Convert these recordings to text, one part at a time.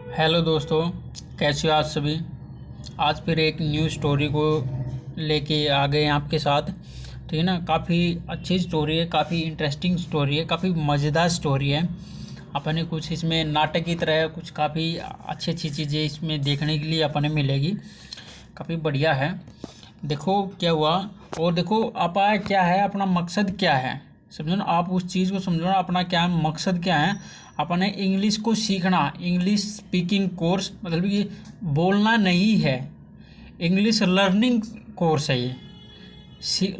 Hello दोस्तों, कैसे हो आज सभी। आज फिर एक न्यू स्टोरी को लेके आ गए हैं आपके साथ। ठीक है ना। काफ़ी अच्छी स्टोरी है, काफ़ी इंटरेस्टिंग स्टोरी है, काफ़ी मज़ेदार स्टोरी है। अपने कुछ इसमें नाटक की तरह कुछ काफ़ी अच्छी अच्छी चीज़ें इसमें देखने के लिए अपने मिलेगी। काफ़ी बढ़िया है। देखो क्या हुआ और देखो अपना क्या है, अपना मकसद क्या है। समझो ना, आप उस चीज़ को समझो ना, अपना क्या मकसद क्या है। अपने इंग्लिश को सीखना, इंग्लिश स्पीकिंग कोर्स, मतलब कि बोलना नहीं है, इंग्लिश लर्निंग कोर्स है ये।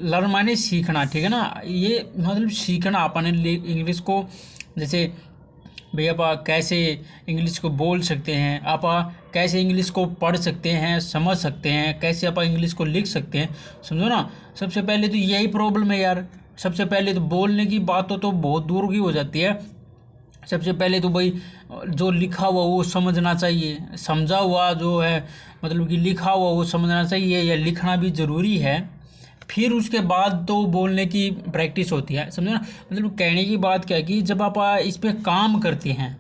लर्न माने सीखना, ठीक है ना। ये मतलब सीखना अपने लिए इंग्लिश को। जैसे भैया आप कैसे इंग्लिश को बोल सकते हैं, आप कैसे इंग्लिश को पढ़ सकते हैं, समझ सकते हैं, कैसे आप इंग्लिश को लिख सकते हैं। समझो ना, सबसे पहले तो यही प्रॉब्लम है यार। सबसे पहले तो बोलने की बात तो बहुत दूर की हो जाती है। सबसे पहले तो भाई जो लिखा हुआ वो समझना चाहिए, समझा हुआ जो है मतलब कि लिखा हुआ वो समझना चाहिए, या लिखना भी ज़रूरी है। फिर उसके बाद तो बोलने की प्रैक्टिस होती है। समझो ना, मतलब कहने की बात क्या है कि जब आप इस पर काम करते हैं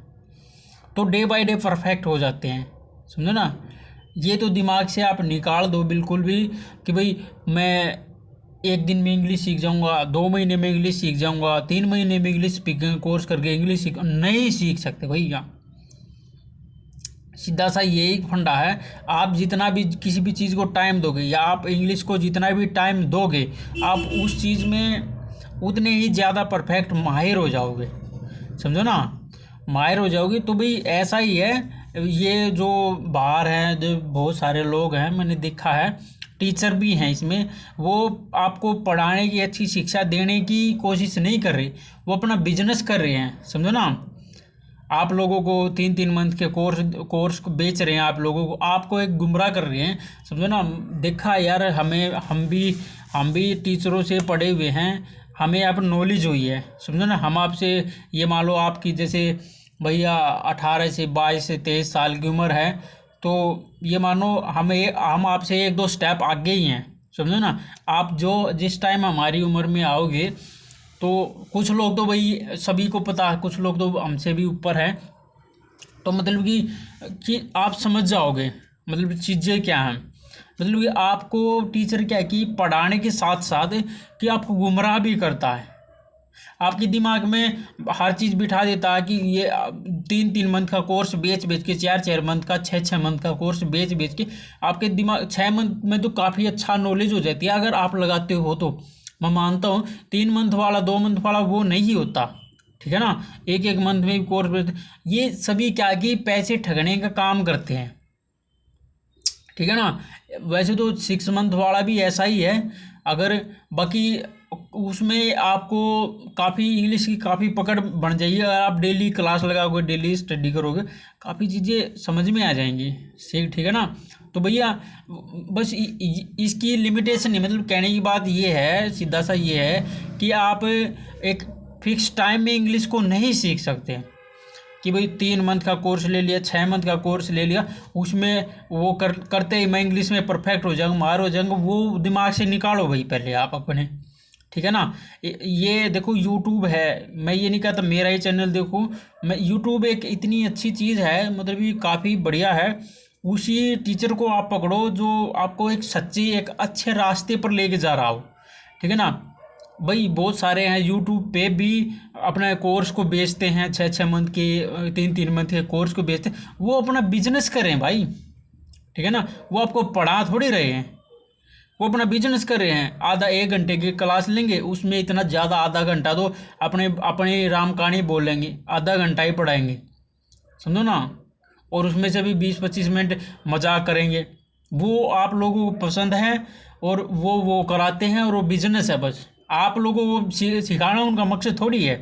तो डे बाय डे परफेक्ट हो जाते हैं। समझो ना, ये तो दिमाग से आप निकाल दो बिल्कुल भी कि भाई मैं एक दिन में इंग्लिश सीख जाऊंगा, 2 महीने में इंग्लिश सीख जाऊंगा, 3 महीने में इंग्लिश स्पीकिंग कोर्स करके इंग्लिश सीख, नहीं सीख सकते भैया। सीधा सा यही फंडा है। आप जितना भी किसी भी चीज़ को टाइम दोगे, या आप इंग्लिश को जितना भी टाइम दोगे, आप उस चीज़ में उतने ही ज़्यादा परफेक्ट माहिर हो जाओगे। समझो ना, माहिर हो जाओगे। तो भाई ऐसा ही है। ये जो बाहर हैं, जो बहुत सारे लोग हैं, मैंने देखा है, टीचर भी हैं इसमें, वो आपको पढ़ाने की, अच्छी शिक्षा देने की कोशिश नहीं कर रहे, वो अपना बिजनेस कर रहे हैं। समझो ना, आप लोगों को 3-3 मंथ के कोर्स को बेच रहे हैं, आप लोगों को, आपको एक गुमराह कर रहे हैं। समझो ना, देखा यार, हमें हम भी टीचरों से पढ़े हुए हैं, हमें अब नॉलेज हुई है। समझो ना, हम आपसे ये मान लो आपकी जैसे भैया 18 से 22 से 23 साल की उम्र है, तो ये मानो हम आपसे 1-2 स्टेप आगे ही हैं। समझो ना, आप जो जिस टाइम हमारी उम्र में आओगे, तो कुछ लोग तो भाई सभी को पता है, कुछ लोग तो हमसे भी ऊपर हैं। तो मतलब कि आप समझ जाओगे मतलब चीज़ें क्या हैं। मतलब कि आपको टीचर क्या है कि पढ़ाने के साथ साथ कि आपको गुमराह भी करता है। आपके दिमाग में हर चीज़ बिठा देता है कि ये 3-3 मंथ का कोर्स बेच बेच के, 4-4 मंथ का, 6-6 मंथ का कोर्स बेच बेच के आपके दिमाग 6 मंथ में तो काफ़ी अच्छा नॉलेज हो जाती है अगर आप लगाते हो तो। मैं मानता हूँ 3 मंथ वाला, 2 मंथ वाला वो नहीं होता। ठीक है ना, एक एक मंथ में भी कोर्स बेच, ये सभी क्या कि पैसे ठगने का काम करते हैं। ठीक है ना। वैसे तो 6 मंथ वाला भी ऐसा ही है। अगर बाकी उसमें आपको काफ़ी इंग्लिश की काफ़ी पकड़ बन जाएगी अगर आप डेली क्लास लगाओगे, डेली स्टडी करोगे, काफ़ी चीज़ें समझ में आ जाएंगी। ठीक ठीक है ना। तो भैया बस इसकी लिमिटेशन है, मतलब कहने की बात ये है, सीधा सा ये है कि आप एक फिक्स टाइम में इंग्लिश को नहीं सीख सकते कि भाई 3 मंथ का कोर्स ले लिया, 6 मंथ का कोर्स ले लिया, उसमें वो करते ही मैं इंग्लिश में परफेक्ट हो जाऊँगा, मार हो जाऊँगा, वो दिमाग से निकालो भाई पहले आप अपने। ठीक है ना। ये देखो यूट्यूब है, मैं ये नहीं कहता मेरा ही चैनल देखो, मैं यूट्यूब एक इतनी अच्छी चीज़ है, मतलब ये काफ़ी बढ़िया है। उसी टीचर को आप पकड़ो जो आपको एक सच्ची, एक अच्छे रास्ते पर लेके जा रहा हो। ठीक है ना। भाई बहुत सारे हैं यूट्यूब पे भी अपने कोर्स को बेचते हैं, 6-6 मंथ के, 3-3 मंथ के कोर्स को बेचते हैं, वो अपना बिजनेस करें भाई। ठीक है ना, वो आपको पढ़ा थोड़ी रहे हैं, वो अपना बिजनेस कर रहे हैं। आधा 1 घंटे की क्लास लेंगे, उसमें इतना ज़्यादा आधा घंटा तो अपने अपने राम कहानी बोलेंगे, आधा घंटा ही पढ़ाएंगे। समझो ना, और उसमें से भी 20-25 मिनट मजाक करेंगे। वो आप लोगों को पसंद है और वो कराते हैं, और वो बिजनेस है बस। आप लोगों को सिखाना उनका मकसद थोड़ी है।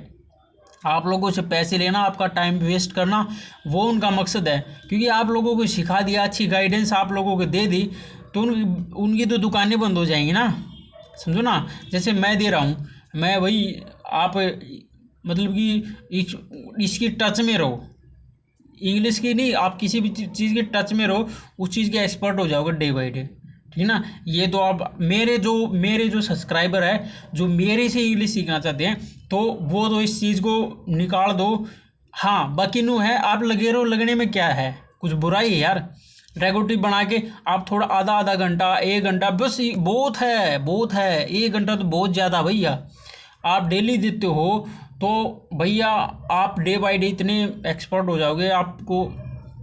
आप लोगों से पैसे लेना, आपका टाइम वेस्ट करना, वो उनका मकसद है। क्योंकि आप लोगों को सिखा दिया, अच्छी गाइडेंस आप लोगों को दे दी, तो उनकी तो दुकानें बंद हो जाएंगी ना। समझो ना, जैसे मैं दे रहा हूँ, मैं वही, आप मतलब कि इसकी टच में रहो, इंग्लिश की नहीं, आप किसी भी चीज़ के टच में रहो, उस चीज़ के एक्सपर्ट हो जाओगे डे बाई डे। ठीक है ना। ये तो आप मेरे जो सब्सक्राइबर है, जो मेरे से इंग्लिश सीखना चाहते हैं, तो वो तो इस चीज़ को निकाल दो। हाँ, बाकी नो है, आप लगे रहो, लगने में क्या है। कुछ बुराई है यार। रेगुलेटिव बना के आप थोड़ा आधा आधा घंटा 1 घंटा बस बहुत है, बहुत है। 1 घंटा तो बहुत ज़्यादा भैया। आप डेली देते हो तो भैया आप डे बाय डे इतने एक्सपर्ट हो जाओगे, आपको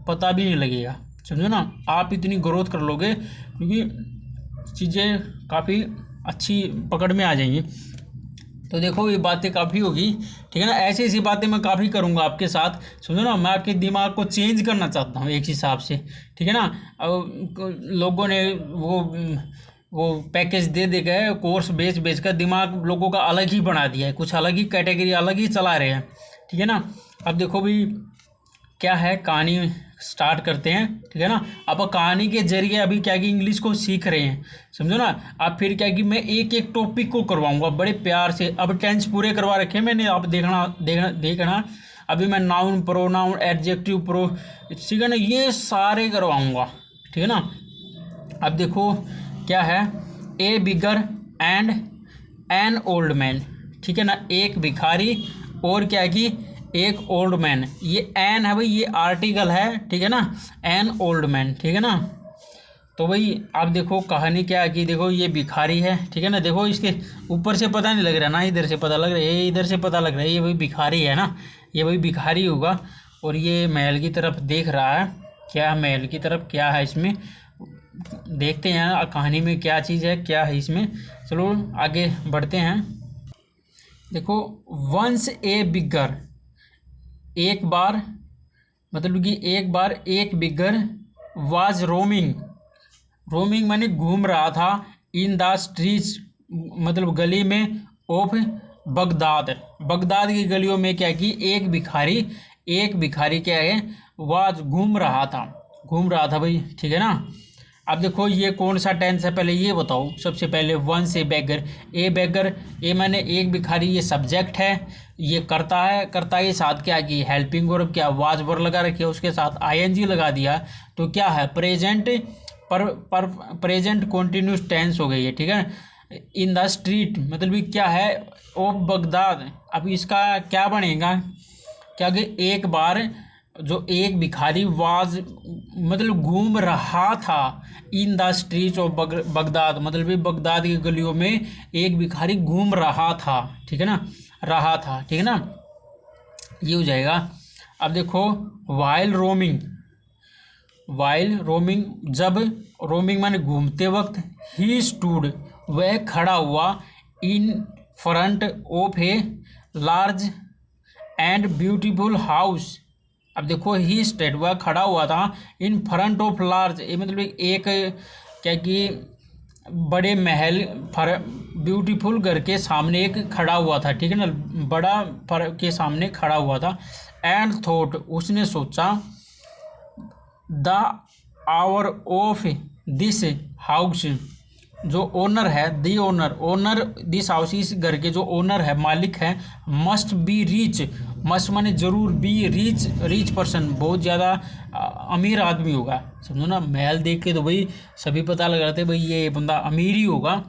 पता भी नहीं लगेगा, समझो ना। आप इतनी ग्रोथ कर लोगे क्योंकि चीज़ें काफ़ी अच्छी पकड़ में आ जाएंगी। तो देखो ये बातें काफ़ी होगी, ठीक है ना। ऐसी ऐसी बातें मैं काफ़ी करूँगा आपके साथ, समझो ना। मैं आपके दिमाग को चेंज करना चाहता हूँ एक हिसाब से, ठीक है ना। लोगों ने वो पैकेज दे दे गए, कोर्स बेच कर दिमाग लोगों का अलग ही बना दिया है, कुछ अलग ही कैटेगरी अलग ही चला रहे हैं, ठीक है ना। अब देखो भी क्या है, कहानी स्टार्ट करते हैं, ठीक है ना। अब कहानी के जरिए अभी क्या कि इंग्लिश को सीख रहे हैं, समझो ना। अब फिर क्या कि मैं एक एक टॉपिक को करवाऊंगा बड़े प्यार से। अब टेंस पूरे करवा रखे हैं मैंने, आप देखना। अभी मैं नाउन, प्रोनाउन, एडजेक्टिव, ठीक है ना, ये सारे करवाऊंगा, ठीक है ना। अब देखो क्या है, a beggar and an old man, ठीक है ना। एक भिखारी और क्या कि एक ओल्ड मैन। ये एन है भाई, ये आर्टिकल है, ठीक है ना। एन ओल्ड मैन, ठीक है ना। तो भाई आप देखो कहानी क्या है कि देखो ये भिखारी है, ठीक है ना। देखो इसके ऊपर से पता नहीं लग रहा ना, इधर से पता लग रहा है, ये इधर से पता लग रहा है, ये भाई भिखारी है ना, ये भाई भिखारी होगा। और ये महल की तरफ देख रहा है, क्या महल की तरफ क्या है इसमें, देखते हैं कहानी में क्या चीज़ है, क्या है इसमें। चलो आगे बढ़ते हैं। देखो वंस ए बिगर, एक बार, मतलब कि एक बार एक बिगर वाज रोमिंग, रोमिंग माने घूम रहा था, इन द स्ट्रीट्स मतलब गली में, ऑफ बगदाद, बगदाद की गलियों में क्या कि एक भिखारी क्या है, वाज घूम रहा था भाई, ठीक है ना। अब देखो ये कौन सा टेंस है पहले ये बताओ। सबसे पहले वन से बेगर, ए बेगर, ए मैंने एक भिखारी, ये सब्जेक्ट है, ये करता है साथ क्या कि हेल्पिंग वर्ब, क्या वाज वर्ब लगा रखी है, उसके साथ आईएनजी लगा दिया, तो क्या है प्रेजेंट प्रेजेंट कॉन्टिन्यूस टेंस हो गई है, ठीक है। इन द स्ट्रीट मतलब भी क्या है, ऑफ बगदाद। अब इसका क्या बनेगा, क्या कि एक बार जो एक भिखारी वाज मतलब घूम रहा था, in the streets of Baghdad मतलब भी बगदाद की गलियों में एक भिखारी घूम रहा था, ठीक है ना, ठीक है ना, ये हो जाएगा। अब देखो वाइल रोमिंग, जब रोमिंग माने घूमते वक्त, ही स्टूड वह खड़ा हुआ, in front of a large and beautiful house. अब देखो ही स्टेड वह खड़ा हुआ था, इन फ्रंट ऑफ लार्ज, ये मतलब एक क्या कि बड़े महल, ब्यूटीफुल घर के सामने एक खड़ा हुआ था, ठीक है ना, बड़ा के सामने खड़ा हुआ था। एंड थॉट उसने सोचा, the hour of this house, जो ओनर है, दी ओनर दिस हाउस, इस घर के जो ओनर है, मालिक है, मस्ट बी रिच, मस्ट माने जरूर, बी रिच पर्सन, बहुत ज़्यादा अमीर आदमी होगा, समझो ना। महल देख के तो भाई सभी पता लग रहा था भाई ये बंदा अमीर ही होगा।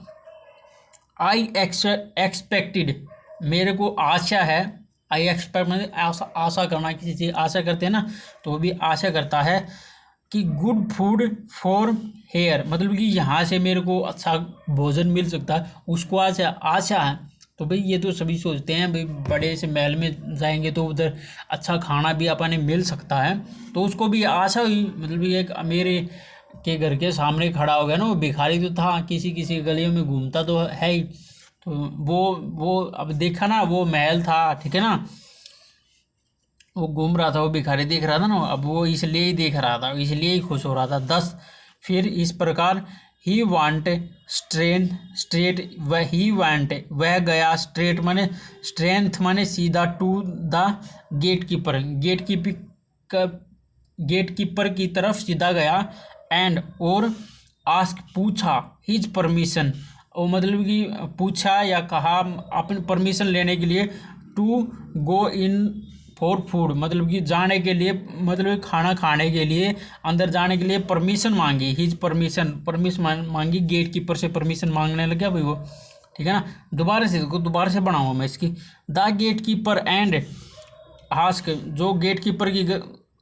आई एक्सपेक्टेड, मेरे को आशा है, आई एक्सपेक्ट मैंने आशा करना, किसी चीज़ आशा करते हैं ना, तो वो भी आशा करता है कि गुड फूड फॉर हेयर, मतलब कि यहाँ से मेरे को अच्छा भोजन मिल सकता है, उसको आशा है। तो भाई ये तो सभी सोचते हैं भाई बड़े से महल में जाएंगे तो उधर अच्छा खाना भी अपने मिल सकता है, तो उसको भी आशा हुई, मतलब कि एक मेरे के घर के सामने खड़ा हो गया ना, वो भिखारी तो था, किसी गलियों में घूमता तो है ही, तो वो अब देखा ना, वो महल था, ठीक है ना, वो घूम रहा था, वो भिखारी देख रहा था ना, अब वो इसलिए ही देख रहा था, इसलिए ही खुश हो रहा था। 10 फिर इस प्रकार ही वांट स्ट्रेट वह गया, स्ट्रेट माने स्ट्रेंथ माने सीधा, टू द गेटकीपर की तरफ सीधा गया, एंड और आस्क पूछा, हिज परमिशन, और मतलब कि पूछा या कहा अपनी परमिशन लेने के लिए, to go in for food मतलब कि जाने के लिए, मतलब खाना खाने के लिए अंदर जाने के लिए परमिशन मांगी, हिज परमिशन मांगी, गेट कीपर से परमिशन मांगने लग गया भाई वो, ठीक है ना। दोबारा से बनाऊंगा मैं इसकी। The gatekeeper and ask, जो गेट कीपर की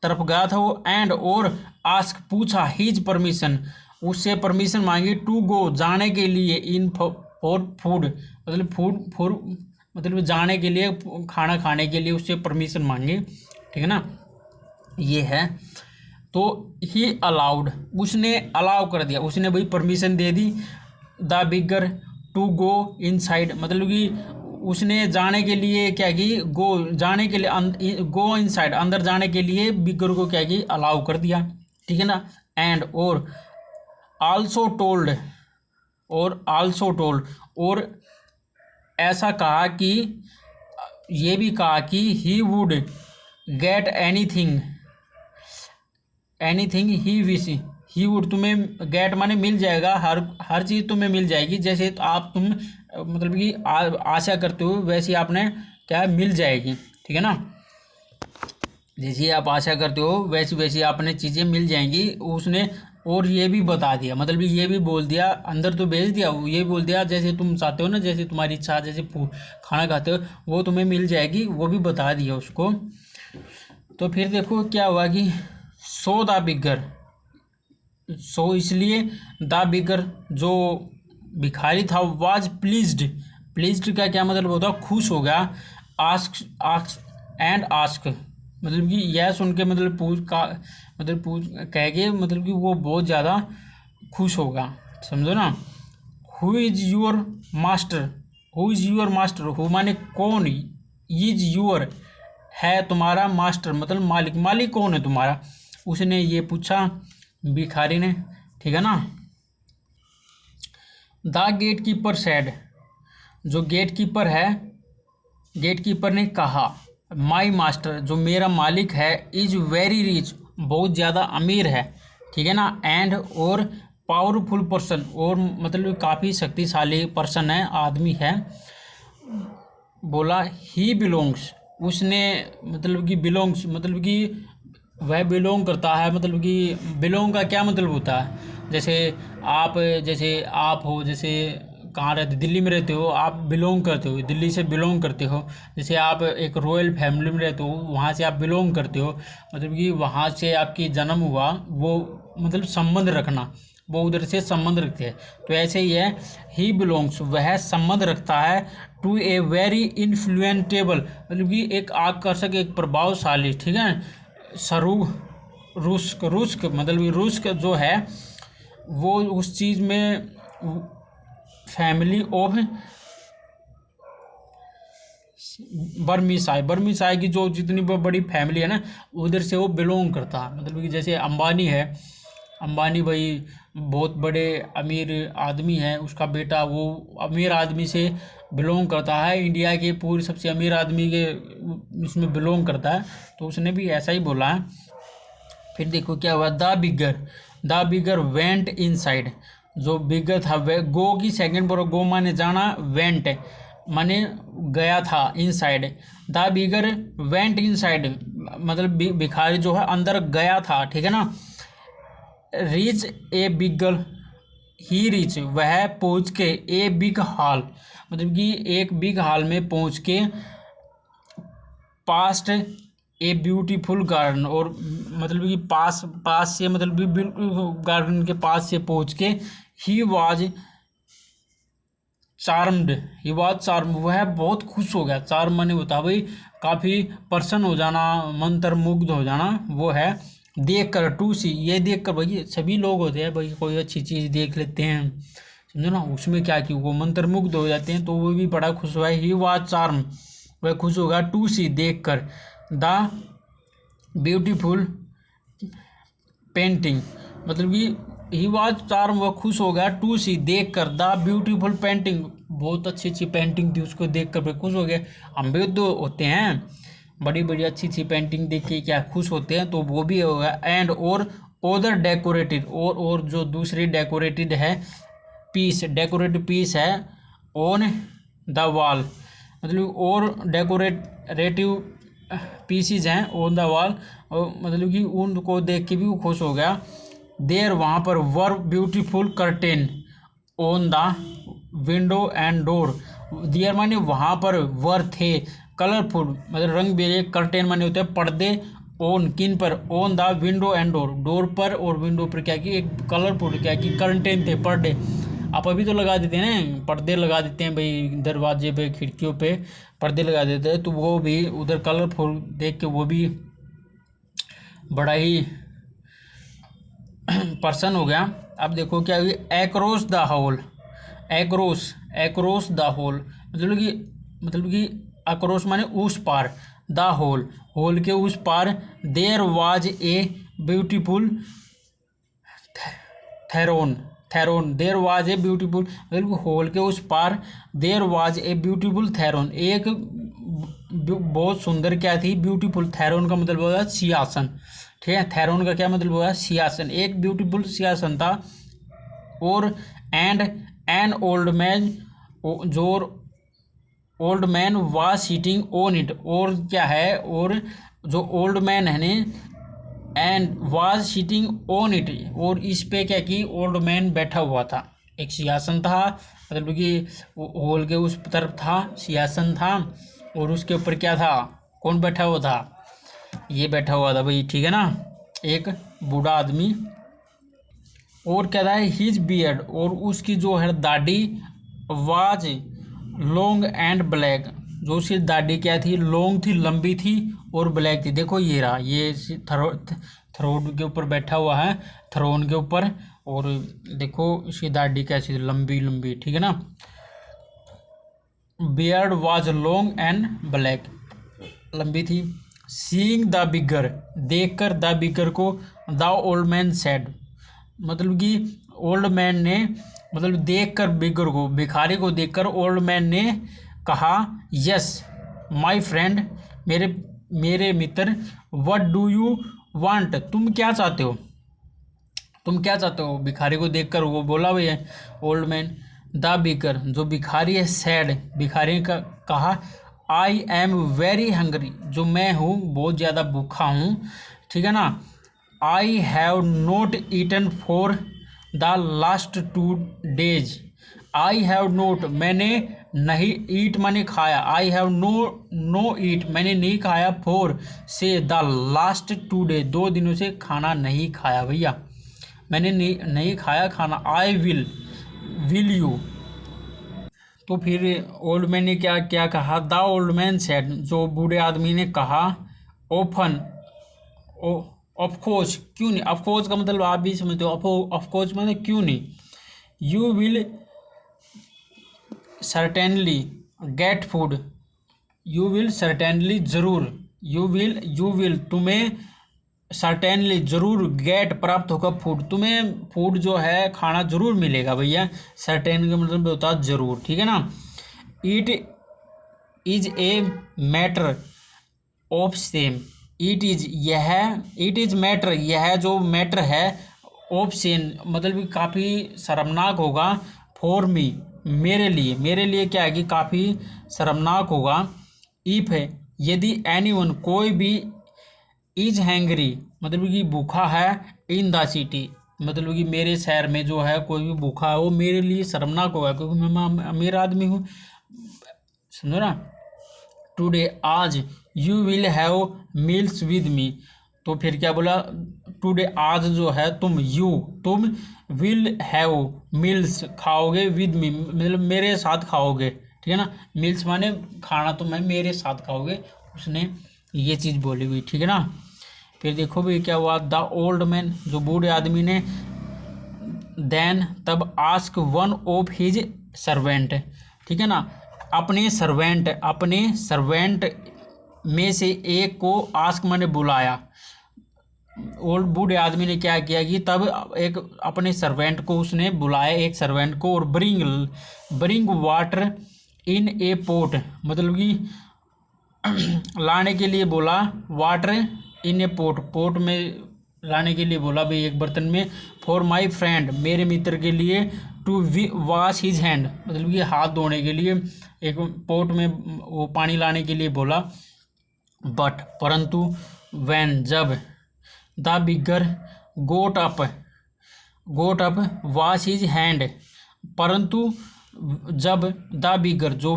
तरफ गया था वो, एंड और आस्क पूछा, हिज परमिशन उससे परमिशन मांगी, टू गो जाने के लिए, इन फॉर फूड मतलब फूड मतलब जाने के लिए, खाना खाने के लिए उससे परमिशन मांगी, ठीक है ना, ये है। तो ही अलाउड उसने अलाउ कर दिया, उसने भाई परमिशन दे दी, the beggar to go inside मतलब कि उसने जाने के लिए क्या की, गो जाने के लिए, गो इनसाइड अंदर जाने के लिए बिगर को क्या की, अलाउ कर दिया, ठीक है ना। एंड और आल्सो टोल्ड और ऐसा कहा कि, ये भी कहा कि he would get anything he wish, he would तुम्हें गेट माने मिल जाएगा, हर चीज़ तुम्हें मिल जाएगी, जैसे तो आप तुम मतलब कि आशा करते हो वैसे आपने क्या मिल जाएगी, ठीक है ना, जैसे आप आशा करते हो वैसी वैसी आपने चीज़ें मिल जाएंगी उसने। और ये भी बता दिया मतलब कि ये भी बोल दिया, अंदर तो भेज दिया, ये बोल दिया जैसे तुम चाहते हो ना, जैसे तुम्हारी इच्छा, जैसे खाना खाते हो वो तुम्हें मिल जाएगी, वो भी बता दिया उसको। तो फिर देखो क्या हुआ कि सो द बिगर, सो इसलिए द बिगर जो भिखारी था, वाज प्लीज्ड का क्या मतलब होता है, खुश हो गया, आस्क मतलब कि यह सुन के मतलब पूछ कह के मतलब कि वो बहुत ज़्यादा खुश होगा, समझो ना। Who is your master, who माने कौन, इज योर है तुम्हारा, मास्टर मतलब मालिक कौन है तुम्हारा, उसने ये पूछा भिखारी ने, ठीक है ना। द गेट कीपर सैड, जो गेट कीपर ने कहा, माई मास्टर जो मेरा मालिक है, इज वेरी रिच बहुत ज़्यादा अमीर है, ठीक है ना, एंड और पावरफुल पर्सन और मतलब काफ़ी शक्तिशाली पर्सन है, आदमी है। बोला ही बिलोंग्स, उसने मतलब कि बिलोंग्स मतलब कि वह बिलोंग करता है, मतलब कि बिलोंग का क्या मतलब होता है, जैसे आप हो, जैसे कहाँ रहते, दिल्ली में रहते हो, आप बिलोंग करते हो, दिल्ली से बिलोंग करते हो, जैसे आप एक रॉयल फैमिली में रहते हो, वहाँ से आप बिलोंग करते हो, मतलब कि वहाँ से आपकी जन्म हुआ, वो मतलब संबंध रखना, वो उधर से संबंध रखते हैं, तो ऐसे ही है, ही बिलोंग्स वह संबंध रखता है, टू ए वेरी इन्फ्लुएंटेबल मतलब कि एक आकर्षक, एक प्रभावशाली, ठीक है, सरू रुस्क मतलब कि रुस्क जो है वो उस चीज़ में फैमिली ऑफ बर्मिसाई की जो जितनी बड़ी फैमिली है ना उधर से वो बिलोंग करता है, मतलब कि जैसे अंबानी है, अंबानी भाई बहुत बड़े अमीर आदमी है, उसका बेटा वो अमीर आदमी से बिलोंग करता है, इंडिया के पूरे सबसे अमीर आदमी के इसमें बिलोंग करता है, तो उसने भी ऐसा ही बोला है। फिर देखो क्या हुआ, द बिगर वेंट इनसाइड, जो बिगर था वे गो की सेकंड पर, गो माने जाना, वेंट माने गया था, inside, the bigger went inside मतलब भिखारी जो है अंदर गया था, ठीक है ना। रीच ए बिगल, ही रीच वह पहुँच के, ए बिग हॉल मतलब कि एक बिग हॉल में पहुँच के, पास्ट ए ब्यूटीफुल गार्डन और मतलब कि पास से मतलब कि बिल्कुल गार्डन के पास से पहुँच के, ही वाज चार्म वह बहुत खुश हो गया, चार्म माने होता भाई काफ़ी प्रसन्न हो जाना, मंत्रमुग्ध हो जाना, वो है देख कर, टू सी ये देख कर, भाई सभी लोग होते हैं भाई कोई अच्छी चीज़ देख लेते हैं, समझो ना, उसमें क्या कि वो मंत्रमुग्ध हो जाते हैं, तो वो भी बड़ा खुश हुआ है, ही वाज चार्म वह खुश होगा, टू सी देख कर, द ब्यूटीफुल पेंटिंग मतलब कि ही वाज चार्म वह खुश हो गया, टू सी देख कर, द ब्यूटीफुल पेंटिंग बहुत अच्छी अच्छी पेंटिंग थी, उसको देख कर वह खुश हो गए। हम भी तो होते हैं बड़ी बड़ी अच्छी अच्छी पेंटिंग देख के क्या खुश होते हैं, तो वो भी होगा। एंड और ओदर डेकोरेटेड और जो दूसरी डेकोरेटेड है डेकोरेटेड पीस है ऑन द वॉल मतलब और डेकोरेटिव पीसीज हैं ऑन द वॉल, मतलब कि उनको देख के भी वो खुश हो गया। देर वहाँ पर were beautiful curtain on the window and door, there माने वहाँ पर वर थे, कलरफुल मतलब रंग बिरंगे, कर्टेन माने होते हैं पर्दे, ऑन किन पर, on the window and door, door पर और विंडो पर क्या की एक कलरफुल क्या की कर्टेन थे, पर्दे। आप अभी तो लगा देते हैं ना, पर्दे लगा देते हैं भाई, दरवाजे पे खिड़कियों पे पर्दे लगा देते हैं, तो वो भी उधर कलरफुल देख के वो भी बड़ा ही पर्सन हो गया। अब देखो क्या हुई, across the hall, across the hall मतलब कि अक्रॉस माने उस पार, द होल होल के उस पार, there was a beautiful throne there was a beautiful, मतलब होल के उस पार there was a beautiful throne, एक बहुत सुंदर क्या थी, ब्यूटीफुल। थेरोन का मतलब होता है सिंहासन, ठीक है। थेरोन का क्या मतलब हुआ, सिंहासन, एक ब्यूटीफुल सिंहासन था। और एंड एन ओल्ड मैन, जो old man was sitting on it, और क्या है, और जो ओल्ड मैन है ने, and was sitting on it, और इस पे क्या की ओल्ड मैन बैठा हुआ था। एक सिंहासन था, मतलब कि हॉल के उस तरफ था सिंहासन था, और उसके ऊपर क्या था, कौन बैठा हुआ था, ये बैठा हुआ था भाई, ठीक है ना, एक बूढ़ा आदमी। और क्या था, हिज बियर्ड, और उसकी जो है दाढ़ी, वाज लॉन्ग एंड ब्लैक, जो उसकी दाढ़ी क्या थी, लॉन्ग थी, लंबी थी, और ब्लैक थी। देखो ये रहा, ये थ्रोन के ऊपर बैठा हुआ है, थ्रोन के ऊपर, और देखो इसकी दाढ़ी कैसी थी, लंबी लंबी, ठीक है ना। Beard was long and black, लंबी थी। सीइंग द बिगर, देखकर द बिगर को, द ओल्ड मैन सेड, मतलब कि ओल्ड मैन ने, मतलब देखकर बिगर को, भिखारी को देखकर ओल्ड मैन ने कहा, यस माय फ्रेंड, मेरे मित्र, व्हाट डू यू वांट, तुम क्या चाहते हो, तुम क्या चाहते हो। भिखारी को देखकर वो बोला भैया ओल्ड मैन, द बिगर, जो भिखारी है, सैड, भिखारी का कहा, आई एम वेरी हंग्री, जो मैं हूँ बहुत ज़्यादा भूखा हूँ, ठीक है ना। I have not eaten for the last 2 days, I have not, मैंने नहीं, ईट मैंने खाया, आई हैव नो ईट, मैंने नहीं खाया, फॉर से द लास्ट 2 days, 2 दिनों से खाना नहीं खाया भैया, मैंने नहीं खाया खाना। आई विल यू, तो फिर ओल्ड मैन ने क्या क्या कहा, द ओल्ड मैन सेड, जो बूढ़े आदमी ने कहा, ओफन, ऑफ कोर्स, क्यों नहीं, ऑफ कोर्स का मतलब आप भी समझते हो, ऑफ कोर्स मतलब क्यों नहीं, you will certainly get food, you will certainly जरूर, यू विल तुम्हें, सर्टेनली जरूर, गेट प्राप्त होगा, फूड तुम्हें, फूड जो है खाना जरूर मिलेगा भैया, सर्टेन का मतलब होता है जरूर, ठीक है ना। It is a matter of same, it is matter, यह जो मैटर है, ऑफ सेम मतलब कि काफ़ी शर्मनाक होगा, फॉर मी, मेरे लिए क्या है कि काफ़ी शर्मनाक होगा, इफ है यदि, एनीवन कोई भी, इज हैंगरी मतलब कि भूखा है, इन द सिटी मतलब कि मेरे शहर में जो है कोई भी भूखा है, वो मेरे लिए शर्मनाक होगा, क्योंकि मैं अमीर आदमी हूँ, समझो ना। टुडे, आज, you will have meals with me, तो फिर क्या बोला, टुडे आज जो है, तुम विल हैव मील्स खाओगे, विद मी मतलब मेरे साथ खाओगे, ठीक है ना। मील्स माने खाना, तो मैं मेरे साथ खाओगे, उसने ये चीज़ बोली हुई, ठीक है ना। फिर देखो भी क्या हुआ, द ओल्ड मैन, जो बूढ़े आदमी ने, देन तब, ask one of his servant, ठीक है ना, अपने सर्वेंट में से एक को, आस्क मैंने बुलाया, ओल्ड बूढ़े आदमी ने क्या किया कि तब एक अपने सर्वेंट को उसने बुलाया, एक सर्वेंट को, और bring water in a pot मतलब कि लाने के लिए बोला, वाटर इन ए पोट में लाने के लिए बोला भाई, एक बर्तन में, फॉर माई फ्रेंड, मेरे मित्र के लिए, टू वॉश हिज हैंड मतलब कि हाथ धोने के लिए, एक पोट में वो पानी लाने के लिए बोला। बट परंतु, वैन जब, the bigger goat up wash his hand, परंतु जब द बिगर जो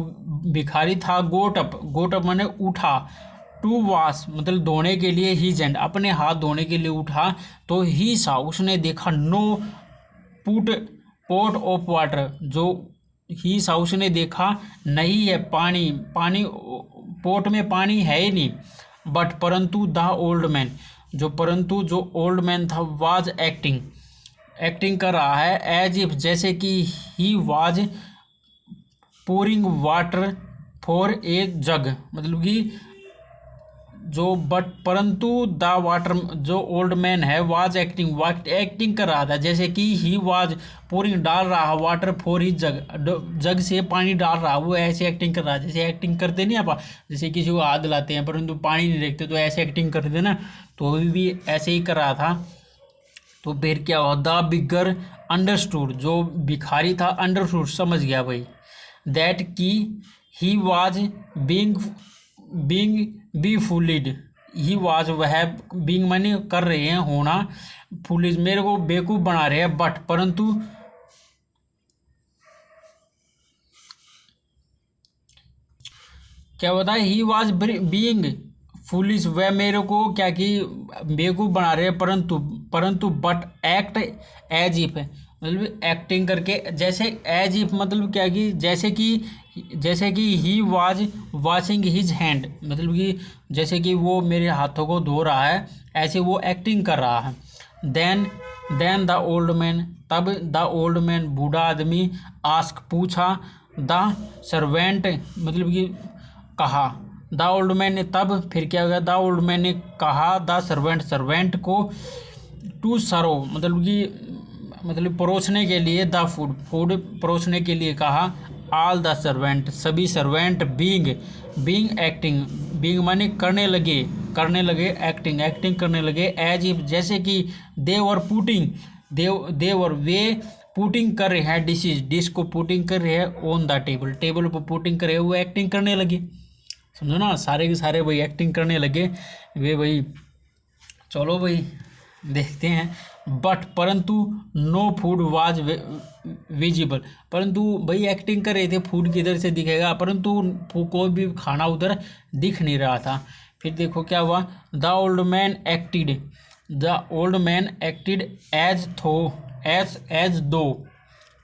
भिखारी था, गोट अप माने उठा, टू वॉश मतलब धोने के लिए, हिज हैंड अपने हाथ धोने के लिए उठा, तो ही सा उसने देखा, know put pot of water, जो ही सा उसने देखा नहीं है पानी, पानी पोट में पानी है ही नहीं, बट परंतु द ओल्ड मैन, जो ओल्ड मैन था, वाज एक्टिंग कर रहा है, एज इफ जैसे कि he was pouring water for a jug, मतलब कि जो बट परंतु द वाटर, जो ओल्ड मैन है, वाज एक्टिंग कर रहा था, जैसे कि ही वाज पोरिंग डाल रहा वाटर फॉर ही जग से पानी डाल रहा, वो ऐसे एक्टिंग कर रहा, जैसे एक्टिंग करते नहीं आप, जैसे किसी को हाथ दिलाते हैं परंतु पानी नहीं देखते तो ऐसे एक्टिंग करते ना, तो अभी भी ऐसे ही कर रहा था। तो फिर क्या हुआ, द बिगर अंडरस्टूड, जो भिखारी था अंडरस्टूड समझ गया भाई, दैट की he was being befooled, he was वह बीइंग माने कर रहे हैं होना, फुलिज मेरे को बेवकूफ़ बना रहे हैं, बट परंतु क्या होता है, ही वाज बीइंग फुलिश, वह मेरे को क्या कि बेवकूफ़ बना रहे हैं, परंतु बट एक्ट एज इफ, मतलब एक्टिंग करके, जैसे एज इफ मतलब क्या कि जैसे कि he was washing his hand, मतलब कि जैसे कि वो मेरे हाथों को धो रहा है, ऐसे वो एक्टिंग कर रहा है। देन द ओल्ड मैन, तब द ओल्ड मैन बूढ़ा आदमी, आस्क पूछा, द सर्वेंट मतलब कि कहा, द ओल्ड मैन ने, तब फिर क्या हुआ, द ओल्ड मैन ने कहा द सर्वेंट को, टू सर्व मतलब परोसने के लिए, द फूड परोसने के लिए कहा, ऑल द सर्वेंट सभी सर्वेंट, बीइंग एक्टिंग माने करने लगे एक्टिंग करने लगे, एज इफ जैसे कि दे वर वे पुटिंग कर रहे हैं डिश को पुटिंग कर रहे हैं ऑन द टेबल पर पुटिंग कर रहे हैं, वो एक्टिंग करने लगे, समझो ना, सारे के सारे भाई एक्टिंग करने लगे वे भाई। चलो भाई देखते हैं, बट परंतु नो फूड वाज विजिबल, परंतु भाई एक्टिंग कर रहे थे, फूड किधर से दिखेगा, परंतु कोई भी खाना उधर दिख नहीं रहा था। फिर देखो क्या हुआ, द ओल्ड मैन एक्टिड एज दो,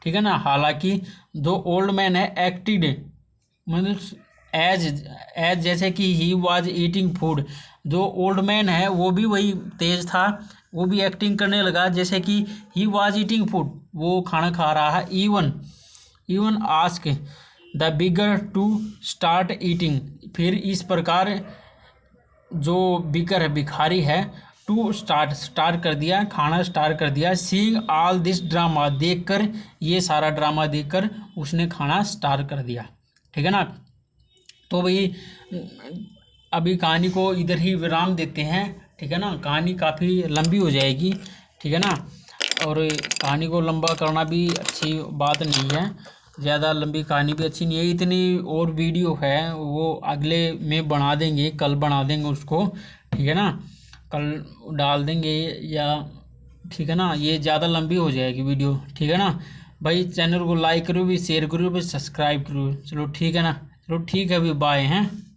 ठीक है ना, हालांकि जो ओल्ड मैन है एक्टिड मतलब एज जैसे कि ही वाज ईटिंग फूड, जो ओल्ड मैन है वो भी वही तेज था, वो भी एक्टिंग करने लगा जैसे कि ही वाज ईटिंग फूड, वो खाना खा रहा है, even ask the beggar to start eating, फिर इस प्रकार जो बिगर है भिखारी है, टू स्टार्ट कर दिया, खाना स्टार्ट कर दिया, सीइंग ऑल दिस ड्रामा, देखकर ये सारा ड्रामा देखकर उसने खाना स्टार्ट कर दिया, ठीक है ना। तो भाई अभी कहानी को इधर ही विराम देते हैं, ठीक है ना, कहानी काफ़ी लंबी हो जाएगी, ठीक है ना, और कहानी को लंबा करना भी अच्छी बात नहीं है, ज़्यादा लंबी कहानी भी अच्छी नहीं है, इतनी और वीडियो है वो अगले में बना देंगे, कल बना देंगे उसको, ठीक है ना, कल डाल देंगे या, ठीक है ना, ये ज़्यादा लंबी हो जाएगी वीडियो, ठीक है ना भाई। चैनल को लाइक करो भी, शेयर करो भी, सब्सक्राइब करो, चलो ठीक है ना, चलो ठीक है अभी बाय हैं।